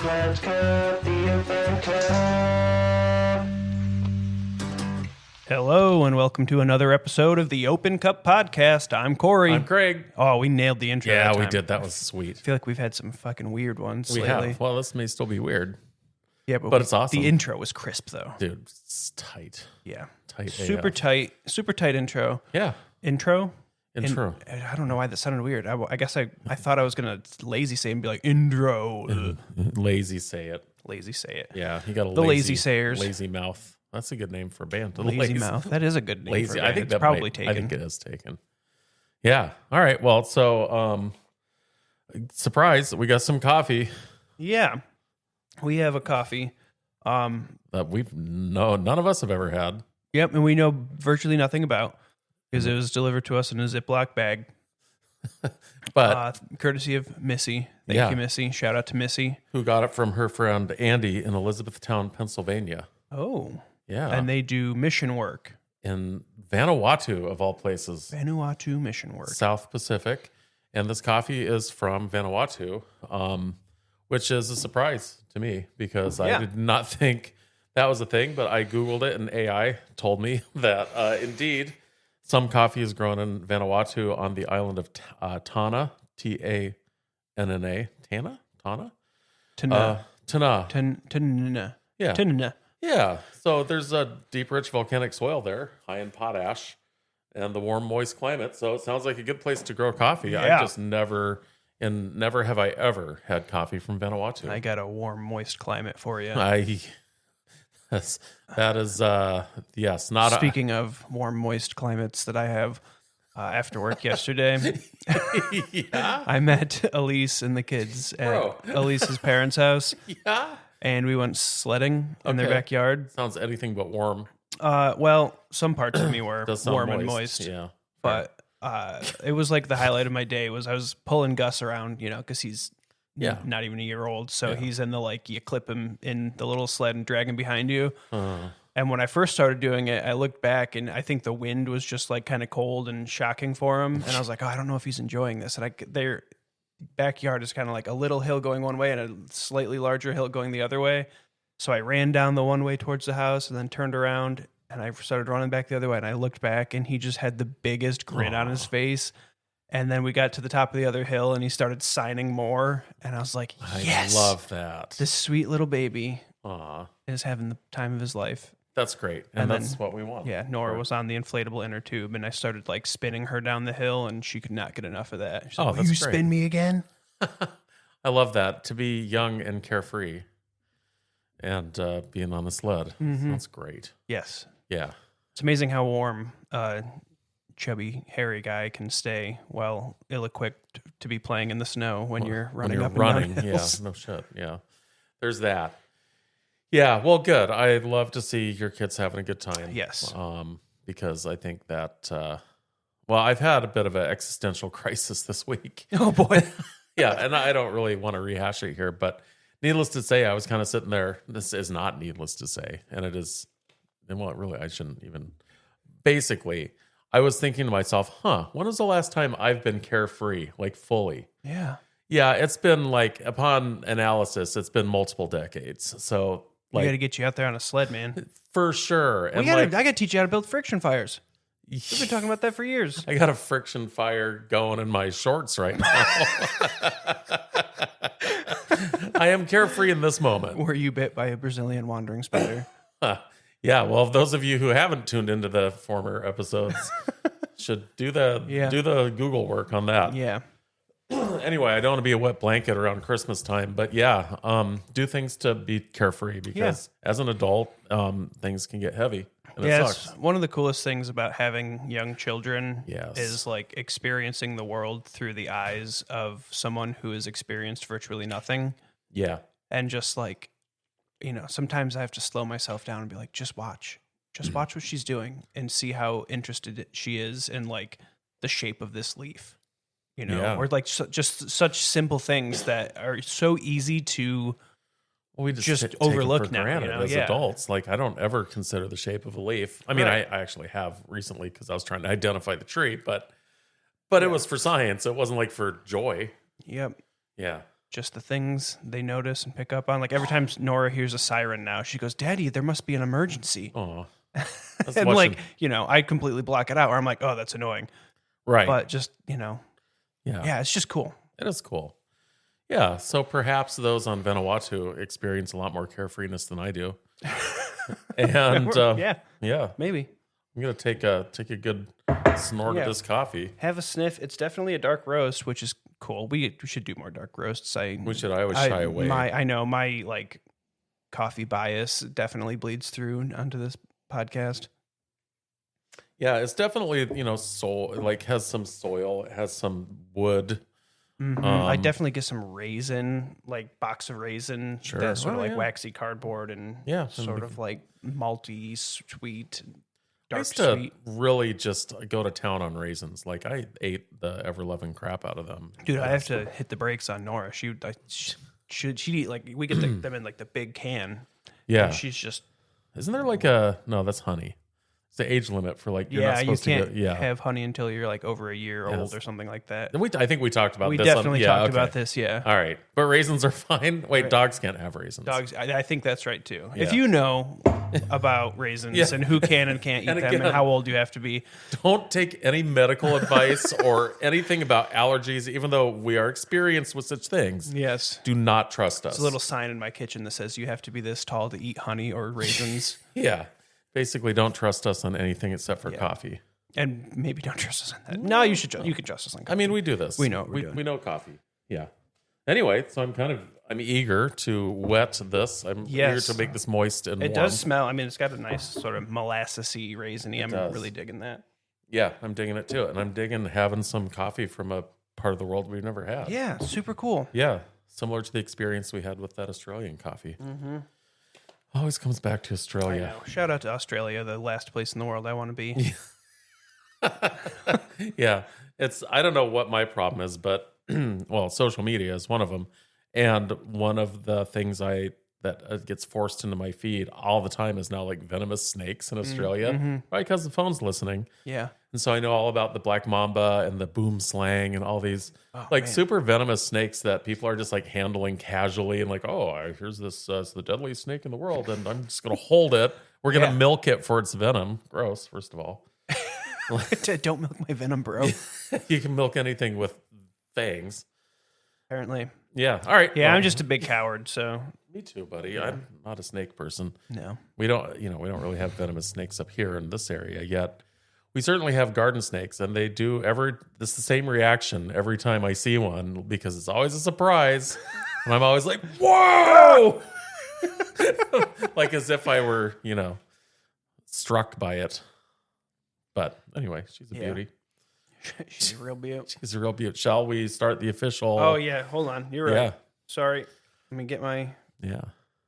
Infant Cup, the Infant Cup. Hello, and welcome to another episode of the Open Cup Podcast. I'm Corey. I'm Craig. Oh, we nailed the intro. Yeah, that we time. did. That was sweet. I feel like we've had some fucking weird ones We lately. have. Well, this may still be weird. Yeah, but it's awesome. The intro was crisp, though. Dude, it's tight. Yeah. Tight Super AF. tight intro. Yeah. Intro? Intro. I don't know why that sounded weird. I guess I thought I was going to lazy say and be like, intro. Lazy say it. Lazy say it. Yeah, you got a The Lazy Sayers. Lazy mouth. That's a good name for a band. The Lazy Mouth. That is a good name Lazy. for a band. I think it's that probably might, taken. I think it is taken. Yeah. All right. Well, so surprise, we got some coffee Yeah. We have a coffee. that none of us have ever had. Yep, and we know virtually nothing about because it was delivered to us in a Ziploc bag. But Courtesy of Missy. Thank you, Missy. Shout out to Missy. who got it from her friend Andy in Elizabethtown, Pennsylvania. Oh. Yeah. And they do mission work. In Vanuatu, of all places. Vanuatu mission work. South Pacific. And this coffee is from Vanuatu, which is a surprise to me because I did not think that was a thing, but I Googled it and AI told me that indeed some coffee is grown in Vanuatu on the island of Tanna, T-A-N-N-A. Tanna? Tanna? Tana. Tanna. Tana. Yeah. Tana. Yeah. So there's a deep, rich volcanic soil there, high in potash, and the warm, moist climate. So it sounds like a good place to grow coffee. Yeah. I just never have I ever had coffee from Vanuatu. I got a warm, moist climate for you. That is yes, not Speaking of warm, moist climates that I have after work yesterday, yeah. I met Elise and the kids at Bro. Elise's parents' house, Yeah. and we went sledding in their Okay. backyard. Sounds anything but warm. Well, some parts of me were Does sound warm and moist, Yeah. but it was like the highlight of my day was I was pulling Gus around, because he's not even a year old. So he's in the, you clip him in the little sled and drag him behind you. And when I first started doing it, I looked back and I think the wind was just kind of cold and shocking for him. And I was like, oh, I don't know if he's enjoying this. And their backyard is kind of like a little hill going one way and a slightly larger hill going the other way. So I ran down the one way towards the house and then turned around and I started running back the other way. And I looked back and he just had the biggest grin on his face. And then we got to the top of the other hill and he started signing more. And I was like, yes, I love that. this sweet little baby Aw. is having the time of his life. That's great. And then- that's what we want. Yeah, Nora was on the inflatable inner tube, and I started spinning her down the hill, and she could not get enough of that. She's like, Oh, "Will that's you great. spin me again?" I love that. To be young and carefree and being on a sled. Sounds great. Yes, Yeah. it's amazing how warm chubby, hairy guy can stay while ill-equipped to be playing in the snow when you're running up and down hills. Yeah, no shit. Yeah. There's that. Yeah, well, good. I love to see your kids having a good time. Yes. Because I think that, I've had a bit of an existential crisis this week. Oh boy. Yeah, and I don't really want to rehash it here, but needless to say, I was kind of sitting there. This is not needless to say, and it is, and really, I shouldn't even. Basically, I was thinking to myself, when was the last time I've been carefree, fully? Yeah. Yeah, it's been upon analysis, it's been multiple decades. So, We got to get you out there on a sled, man. for sure. And I got to teach you how to build friction fires. We've been talking about that for years. I got a friction fire going in my shorts right now. I am carefree in this moment. Were you bit by a Brazilian wandering spider? Yeah, well, those of you who haven't tuned into the former episodes should do the Google work on that. Yeah. Anyway, I don't want to be a wet blanket around Christmas time, but do things to be carefree because as an adult, things can get heavy. And it Yes, sucks. one of the coolest things about having young children Yes. is experiencing the world through the eyes of someone who has experienced virtually nothing. Yeah. And just sometimes I have to slow myself down and be like, just watch what she's doing and see how interested she is in the shape of this leaf, or just such simple things that are so easy to We just take it overlook for now, granted as Yeah. adults. I don't ever consider the shape of a leaf. I mean, I actually have recently because I was trying to identify the tree, but it was for science. It wasn't for joy. Yep. Yeah. just the things they notice and pick up on. Like every time Nora hears a siren now, she goes, "Daddy, there must be an emergency." Oh, And like, I completely block it out, or I'm like, "Oh, that's annoying." right. But just, yeah, it's just cool. it is cool. Yeah, so perhaps those on Vanuatu experience a lot more carefreeness than I do. And yeah, maybe. I'm gonna take a good snort of this coffee. Have a sniff. It's definitely a dark roast, which is cool. We should do more dark roasts. We should. I always shy away. I know my like coffee bias definitely bleeds through onto this podcast. Yeah, it's definitely soil. Like has some soil. It has some wood. Mm-hmm. I definitely get some raisin, like box of raisin, that's sort of like waxy cardboard and sort of like malty, sweet, dark I used sweet. to really just go to town on raisins. Like I ate the ever-loving crap out of them. Dude, I have to hit the brakes on Nora. She'd eat like we get them in like the big can. Yeah, and she's just. Isn't there like no? That's honey. It's the age limit for like you're not supposed you can't to get, have honey until you're like over a year old or something like that. I think we talked about we this. We definitely talked about this, yeah. All right. But raisins are fine. Wait, dogs can't have raisins. Dogs, I think that's right too. Yeah. If you know about raisins and who can and can't eat them and how old you have to be. Don't take any medical advice or anything about allergies, even though we are experienced with such things. Yes. Do not trust us. There's a little sign in my kitchen that says you have to be this tall to eat honey or raisins. Yeah. Basically, don't trust us on anything except for coffee. And maybe don't trust us on that. No, you should. You can trust us on coffee. I mean, we do this. We know we know coffee. Yeah. Anyway, so I'm eager to wet this. I'm eager to make this moist and warm. It does smell. I mean, it's got a nice sort of molassesy, raisiny. I'm really digging that. Yeah, I'm digging it too. And I'm digging having some coffee from a part of the world we've never had. Yeah, super cool. Yeah, similar to the experience we had with that Australian coffee. Mm-hmm. Always comes back to Australia. I know. Shout out to Australia, the last place in the world I want to be. Yeah, I don't know what my problem is, but well, social media is one of them, and one of the things that gets forced into my feed all the time is now like venomous snakes in Australia, right? Because the phone's listening. Yeah, and so I know all about the black mamba and the boom slang and all these super venomous snakes that people are just like handling casually and like, oh, here's this it's the deadliest snake in the world, and I'm just gonna hold it. We're gonna milk it for its venom. Gross, first of all. Don't milk my venom, bro. You can milk anything with fangs. Apparently. Yeah. All right. Yeah, well, I'm just a big coward, so. Me too, buddy. Yeah. I'm not a snake person. No. We don't really have venomous snakes up here in this area yet. We certainly have garden snakes, and they do it's the same reaction every time I see one because it's always a surprise. And I'm always like, whoa! Like as if I were, struck by it. But anyway, she's a beauty. She's a real beaut. She's a real beaut. Shall we start the official? Oh, yeah. Hold on. You're right. Yeah. Sorry. Let me get my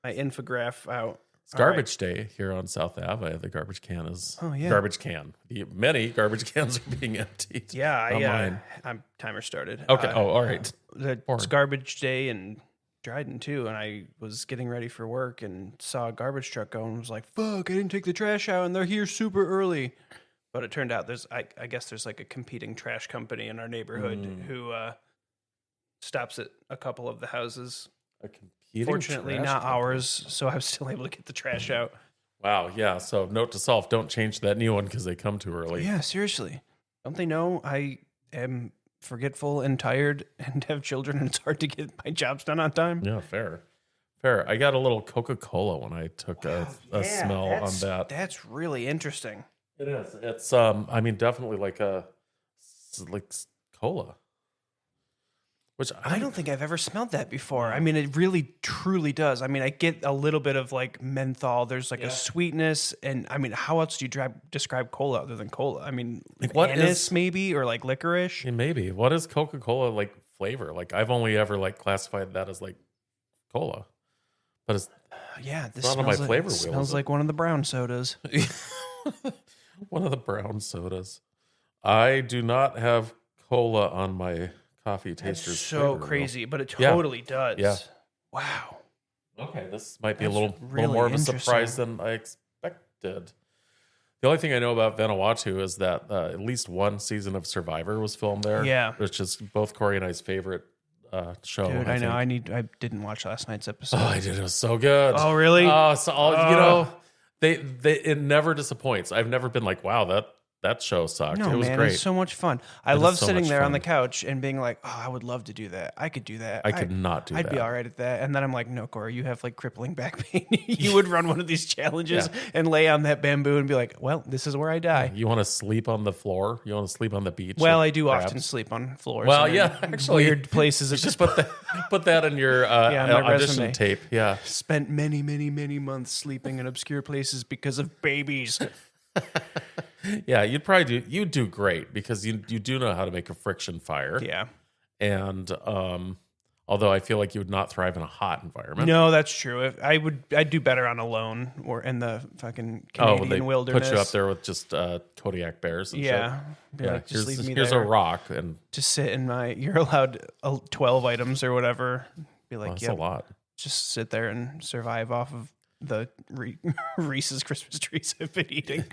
infograph out. It's garbage day here on South Ave. The garbage can is garbage can. Many garbage cans are being emptied. Yeah, I'm timer started. Okay. All right. It's garbage day in Dryden too, and I was getting ready for work and saw a garbage truck go and was like, "Fuck! I didn't take the trash out, and they're here super early." But it turned out I guess there's like a competing trash company in our neighborhood who stops at a couple of the houses. Fortunately, not ours, so I was still able to get the trash out. Wow, yeah. So note to self, don't change that new one because they come too early. Yeah, seriously. Don't they know I am forgetful and tired and have children and it's hard to get my jobs done on time? Yeah, fair. I got a little Coca-Cola when I took a smell on that. That's really interesting. It is. It's definitely like cola. Which I don't think I've ever smelled that before. I mean, it really, truly does. I mean, I get a little bit of like menthol. There's like a sweetness, and I mean, how else do you describe cola other than cola? I mean, like what anise maybe, or like licorice? Yeah, maybe. What is Coca-Cola like flavor? Like I've only ever like classified that as like cola, but it's this not on my flavor wheel. Smells like one of the brown sodas. One of the brown sodas. I do not have cola on my coffee taster's so crazy, but it totally does. Yeah. Wow. Okay, this might be a little more of a surprise than I expected. The only thing I know about Vanuatu is that at least one season of Survivor was filmed there. Yeah. Which is both Corey and I's favorite show. Dude, I know. think. I didn't watch last night's episode. Oh, I did. It was so good. Oh, really? Oh, you know, it never disappoints. I've never been like, wow, that show sucked. No, it was man, great. it's so much fun. I It love is so sitting much there on the fun. couch and being like, oh, I would love to do that. I could do that. I could not do I'd that. be all right at that. And then I'm like, no, Corey, you have like crippling back pain. You would run one of these challenges and lay on that bamboo and be like, well, this is where I die. You want to sleep on the floor? You want to sleep on the beach? Well, with I do crabs? often sleep on floors. Well, and yeah, actually, weird places. You just put that in your on my audition resume. tape. Yeah. Spent many, many, many months sleeping in obscure places because of babies. Yeah, you'd do great because you do know how to make a friction fire. Yeah. And although I feel like you would not thrive in a hot environment. No, that's true. I'd do better on alone or in the fucking Canadian they wilderness. put you up there with just Kodiak bears and Yeah. shit. Be like, just leave me here's there. a rock and To sit in you're allowed 12 items or whatever. Be like, that's yeah, a lot. just sit there and survive off of the Reese's Christmas trees I've been eating.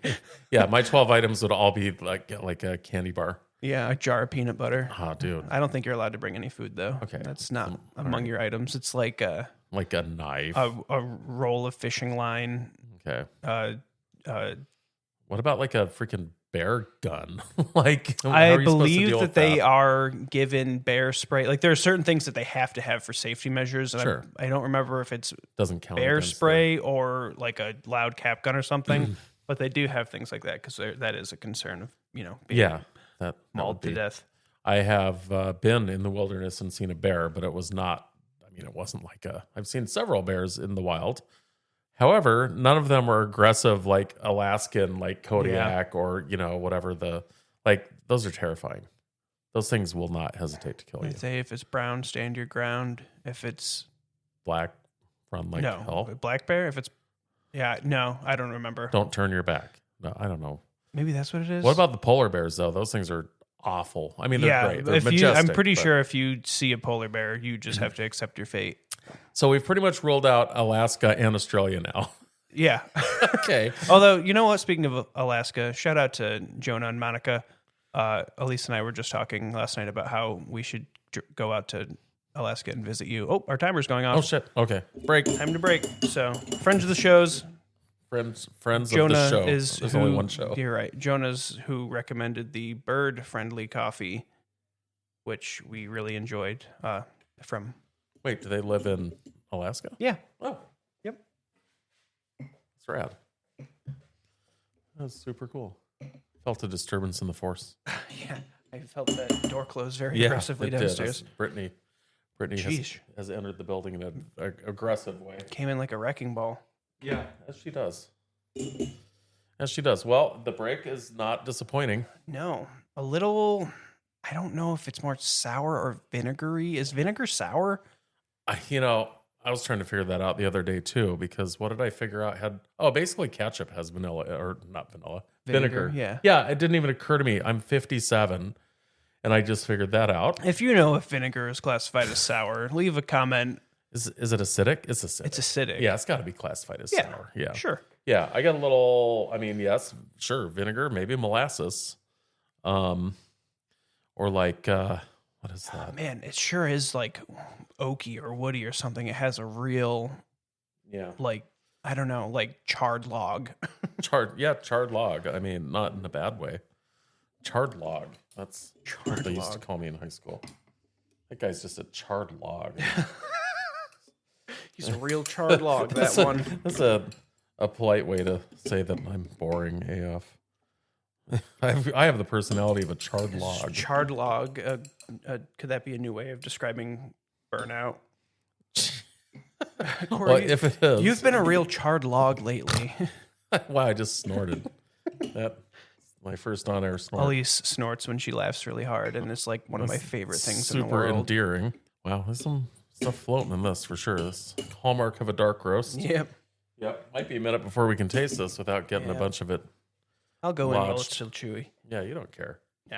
Yeah, my 12 items would all be like a candy bar. Yeah, a jar of peanut butter. Oh, dude. I don't think you're allowed to bring any food though. Okay. That's not among your items. It's like Like a knife. a roll of fishing line. Okay. Uh, What about like a freaking bear gun? Like, how I are you supposed to believe deal that with they are given bear spray. Like there are certain things that they have to have for safety measures. And Sure. I don't remember if it's Doesn't count. bear against spray or like a loud cap gun or something. But they do have things like that because that is a concern of being Yeah, that mauled would to be. death. I have been in the wilderness and seen a bear, but it was not. I mean, it wasn't like I've seen several bears in the wild. However, none of them were aggressive like Alaskan, like Kodiak, or whatever those are terrifying. Those things will not hesitate to kill you. I'd say if it's brown, stand your ground. If it's Black, run like hell. black bear. If it's no, I don't remember. Don't turn your back. No, I don't know. Maybe that's what it is. What about the polar bears though? Those things are awful. I mean, they're great. They're I'm majestic. pretty but- sure if you see a polar bear, you just have to accept your fate. So we've pretty much ruled out Alaska and Australia now. Yeah. Okay. Although, you know what? Speaking of Alaska, shout out to Jonah and Monica. Elise and I were just talking last night about how we should go out to Alaska and visit you. Oh, our timer's going off. Oh shit. Okay. Break. Time to break. So, friends of the shows. Friends Jonah of the show. is There's who, only one show. You're right. Jonah's who recommended the bird-friendly coffee, which we really enjoyed. From Wait, do they live in Alaska? yeah, Oh, yep. that's rad. That's super cool. Felt a disturbance in the force. Yeah, I felt that door close very aggressively it did. downstairs. Brittany Jeez. has entered the building in an aggressive way. Came in like a wrecking ball. Yeah, as she does. As she does. Well, the break is not disappointing. No, a little. I don't know if it's more sour or vinegary. Is vinegar sour? I was trying to figure that out the other day too, because what did I figure out basically ketchup has vanilla, or not vanilla, vinegar. Yeah. Yeah, it didn't even occur to me. I'm 57 and I just figured that out. If you know if vinegar is classified as sour, leave a comment. Is it acidic? It's acidic. It's acidic. Yeah, it's got to be classified as sour. Yeah. Sure. Yeah, I got a little, yes, sure, vinegar, maybe molasses. Or like what is that? Man, it sure is like oaky or woody or something. It has a real like I don't know, like charred log. Charred log. I mean, not in a bad way. Charred log. That's what they used to call me in high school. That guy's just a charred log. He's a real charred log, that one. That's a polite way to say that I'm boring AF. I have the personality of a charred log. Charred log. Could that be a new way of describing burnout? Corey, Well, if it is. you've been a real charred log lately. Wow, I just snorted. That's my first on-air snort. Elise snorts when she laughs really hard, and it's like one of my favorite things in the Super world. endearing. Wow, there's some stuff floating in this for sure. This hallmark of a dark roast. Yep. Yep. Might be a minute before we can taste this without getting a Yeah. bunch of it. I'll go in while it's Lodged. still chewy. Yeah, you don't care. Nah,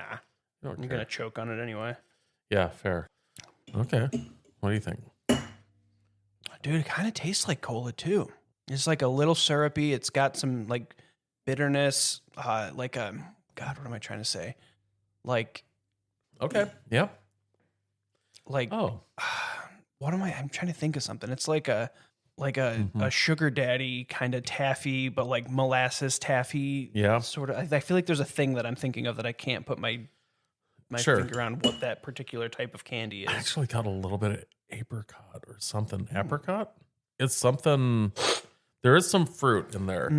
You don't I'm care. gonna choke on it anyway. Yeah, fair. Okay. What do you think? Dude, it kind of tastes like cola too. It's like a little syrupy. It's got some like bitterness. Like God, what am I trying to say? Like Okay. Yeah. like, what am I? I'm trying to think of something. It's like a sugar daddy kind of taffy, but like molasses taffy. Yeah. Sort of. I feel like there's a thing that I'm thinking of that I can't put my finger around what that particular type of candy is. I actually got a little bit of apricot or something. Apricot? It's something. There is some fruit in there.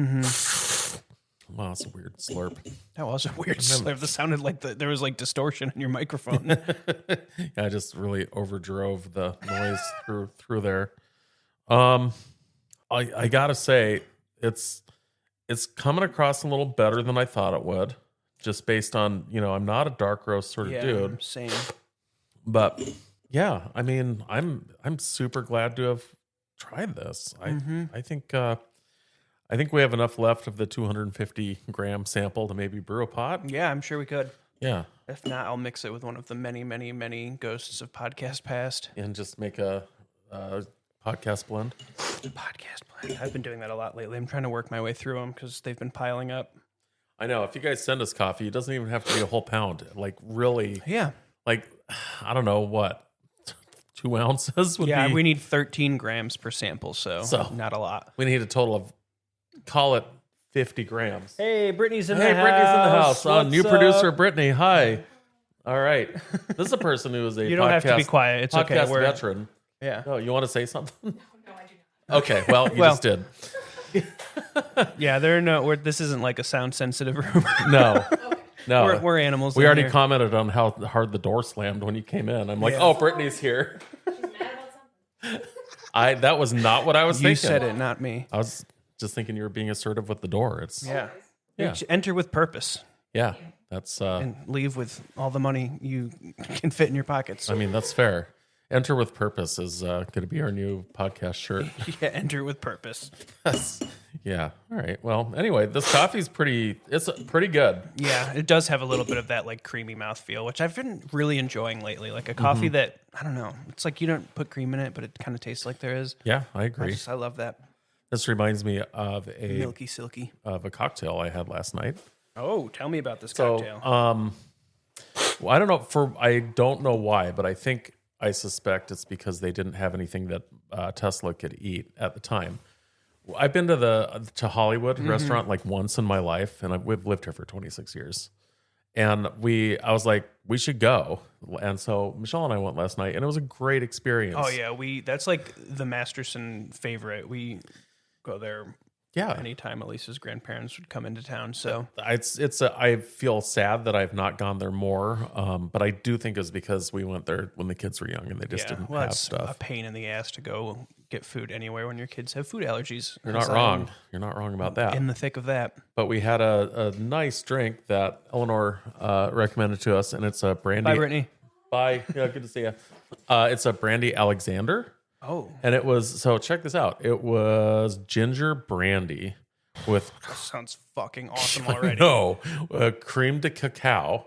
Wow, that's a weird slurp. That was a weird slurp. That sounded like there was like distortion in your microphone. Yeah, I just really overdrove the noise through there. I gotta say, it's coming across a little better than I thought it would, just based on, I'm not a dark roast sort of dude. Same. But yeah, I mean, I'm super glad to have tried this. I think we have enough left of the 250 gram sample to maybe brew a pot. Yeah, I'm sure we could. Yeah. If not, I'll mix it with one of the many, many, many ghosts of podcast past. And just make a podcast blend. Podcast blend. I've been doing that a lot lately. I'm trying to work my way through them because they've been piling up. I know. If you guys send us coffee, it doesn't even have to be a whole pound. Like really. Yeah. Like, I don't know what. 2 ounces would be. We need 13 grams per sample, so not a lot. We need a total of, call it 50 grams. Hey, Brittany's in the house. Hey, Brittany's in the house. New producer, Brittany. Hi. All right. This is a person who is a You don't have to be quiet. It's okay. Podcast veteran. Yeah. Oh, you want to say something? No, I do not. Okay. Well, you just did. Yeah, this isn't like a sound sensitive room. No. No. We're animals. We already commented on how hard the door slammed when you came in. I'm like, oh, Brittany's here. She's mad about something. That was not what I was thinking. You said it, not me. I was just thinking you were being assertive with the door. Yeah. Yeah. Enter with purpose. Yeah. That's and leave with all the money you can fit in your pockets. I mean, that's fair. Enter with purpose is going to be our new podcast shirt. Yeah, enter with purpose. Yeah. All right. Well, anyway, this coffee's pretty good. Yeah, it does have a little bit of that like creamy mouthfeel, which I've been really enjoying lately. Like a coffee that, I don't know, it's like you don't put cream in it, but it kind of tastes like there is. Yeah, I agree. I love that. This reminds me of a Milky silky. Of a cocktail I had last night. Oh, tell me about this cocktail. Well, I don't know why, but I suspect it's because they didn't have anything that Tesla could eat at the time. I've been to Hollywood restaurant like once in my life, and we've lived here for 26 years. And I was like, we should go. And so Michelle and I went last night, and it was a great experience. Oh yeah, that's like the Masterson favorite. We go there. Yeah, anytime Elisa's grandparents would come into town. So I feel sad that I've not gone there more, but I do think it's because we went there when the kids were young and they just didn't have stuff. A pain in the ass to go get food anywhere when your kids have food allergies. You're not wrong. You're not wrong about that. In the thick of that. But we had a nice drink that Eleanor recommended to us, and it's a brandy. Bye, Brittany. Bye. Yeah, good to see you. It's a brandy Alexander. Oh. And it was, so check this out. It was ginger brandy with... Sounds fucking awesome already. No, cream to cacao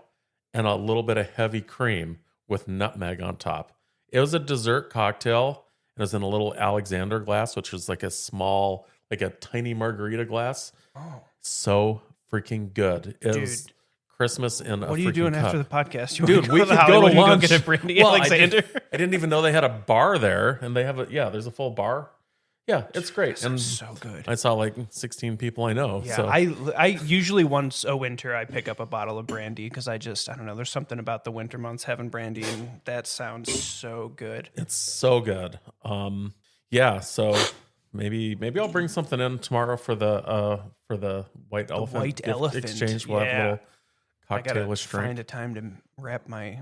and a little bit of heavy cream with nutmeg on top. It was a dessert cocktail. It was in a little Alexander glass, which was like a small, like a tiny margarita glass. Oh. So freaking good. It was Christmas in a What are you doing cup. After the podcast? Dude, we could go to lunch. Go get a brandy Alexander. I didn't even know they had a bar there, and they have there's a full bar. Yeah, it's great. And so good. I saw like 16 people I know. Yeah, so. I usually once a winter I pick up a bottle of brandy because I don't know. There's something about the winter months having brandy, and that sounds so good. It's so good. Yeah. So maybe I'll bring something in tomorrow for the white elephant white elephant exchange. We'll have a little cocktailish drink. Find a time to wrap my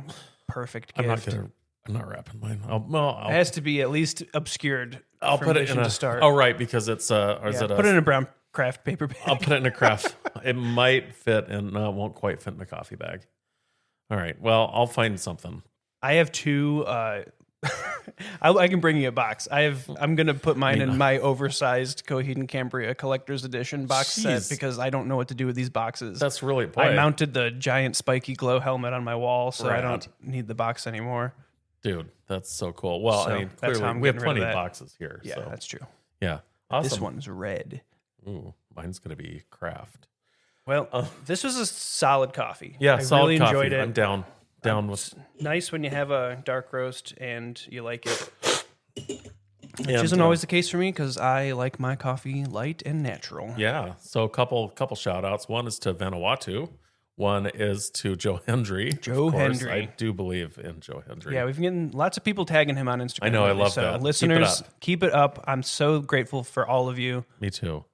perfect I'm gift. I'm not wrapping mine. It has to be at least obscured. I'll put it in to start. Oh, right, because it's put it in a brown craft paper bag. I'll put it in a craft. It might fit in. No, it won't quite fit in a coffee bag. All right. Well, I'll find something. I have two. I can bring you a box. I'm gonna put mine in my oversized Coheed and Cambria collector's edition box set because I don't know what to do with these boxes. That's really. I mounted the giant spiky glow helmet on my wall, so I don't need the box anymore. Dude, that's so cool. Well, I mean, clearly we have plenty of boxes here. Yeah, so. that's true. Yeah, awesome. This one's red. Ooh, mine's gonna be craft. Well, this was a solid coffee. Yeah, I solid really coffee. enjoyed it. I'm down. down with. It's nice when you have a dark roast and you like it. Which And, isn't always the case for me because I like my coffee light and natural. Yeah. So a couple shout outs. One is to Vanuatu. One is to Joe Hendry. Joe Of course, Hendry. I do believe in Joe Hendry. Yeah, we've been getting lots of people tagging him on Instagram. I know, I lately, love so that. Keep it Listeners, up. keep it up. I'm so grateful for all of you. Me too.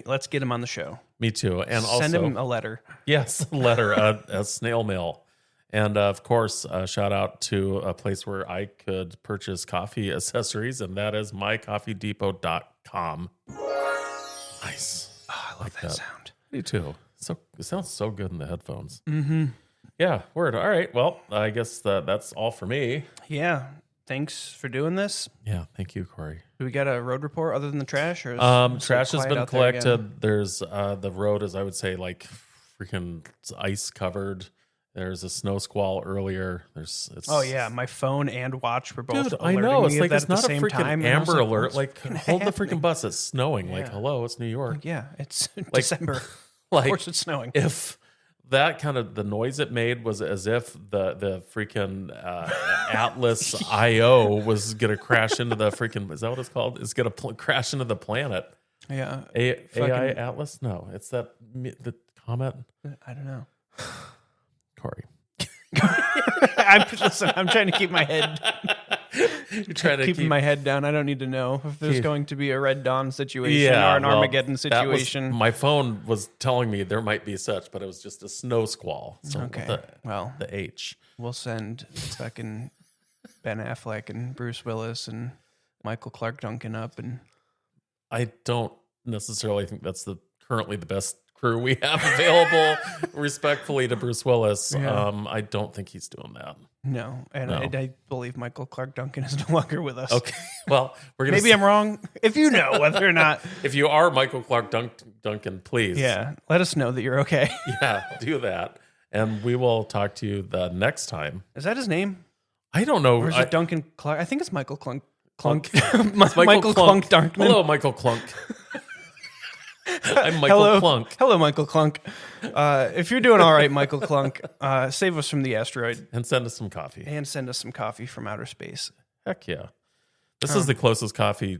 Let's get him on the show. Me too. And Send also him a letter. yes, a letter, a snail mail. And of course, shout out to a place where I could purchase coffee accessories, and that is mycoffeedepot.com. Nice. Oh, I love that sound. Me too. So it sounds so good in the headphones. Mm-hmm. Yeah, word. All right. Well, I guess that's all for me. Yeah. Thanks for doing this. Yeah, thank you, Corey. Do we got a road report other than the trash? Or is Trash has quiet been out there again? collected. There's the road is, I would say, like freaking ice covered. There's a snow squall earlier. It's Oh yeah, my phone and watch were both. dude, I alerting know. me It's of like that it's at the not a same freaking time, and I was Amber like, Alert. what's Like, fucking hold the freaking happening? bus. It's snowing. Like, Yeah. hello, it's New York. Yeah, it's December. Like, Of course, it's snowing. if that kind of the noise it made was as if the freaking Atlas IO was gonna crash into the freaking, is that what it's called? It's gonna crash into the planet. Yeah, AI Fucking- Atlas? No, it's the comet. I don't know. Corey, I'm trying to keep my head. you're trying to Keeping keep my head down. I don't need to know if there's Keep- going to be a Red Dawn situation or an well, Armageddon that was- situation. my phone was telling me there might be such, but it was just a snow squall. So Okay, well, the H. we'll send fucking Ben Affleck and Bruce Willis and Michael Clark Duncan up, and I don't necessarily think that's currently the best crew we have available. Respectfully to Bruce Willis, Yeah. I don't think he's doing that. no, and No. I believe Michael Clark Duncan is no longer with us. Okay, well, we're gonna. Maybe I'm wrong. If you know whether or not, If you are Michael Clark Duncan, please, yeah, let us know that you're okay. yeah, do that, and we will talk to you the next time. Is that his name, I don't know. or is it Duncan Clark? I think it's Michael Clunk. Clunk. It's Michael Clunk Duncan. Hello, Michael Clunk. I'm Michael Hello, Clunk. Hello, Michael Clunk. If you're doing all right, Michael Clunk, save us from the asteroid And send us some coffee. and send us some coffee from outer space. Heck yeah. This is the closest coffee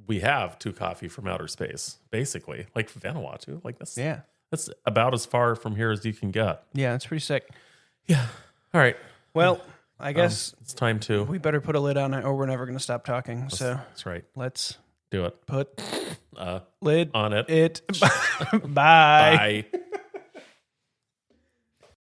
we have to coffee from outer space, basically. Like Vanuatu. Like that's Yeah. that's about as far from here as you can get. Yeah, it's pretty sick. Yeah. All right. Well, I guess It's time to we better put a lid on it or we're never going to stop talking. So that's right. let's Do it. put Uh lid on it. it. Bye. Bye.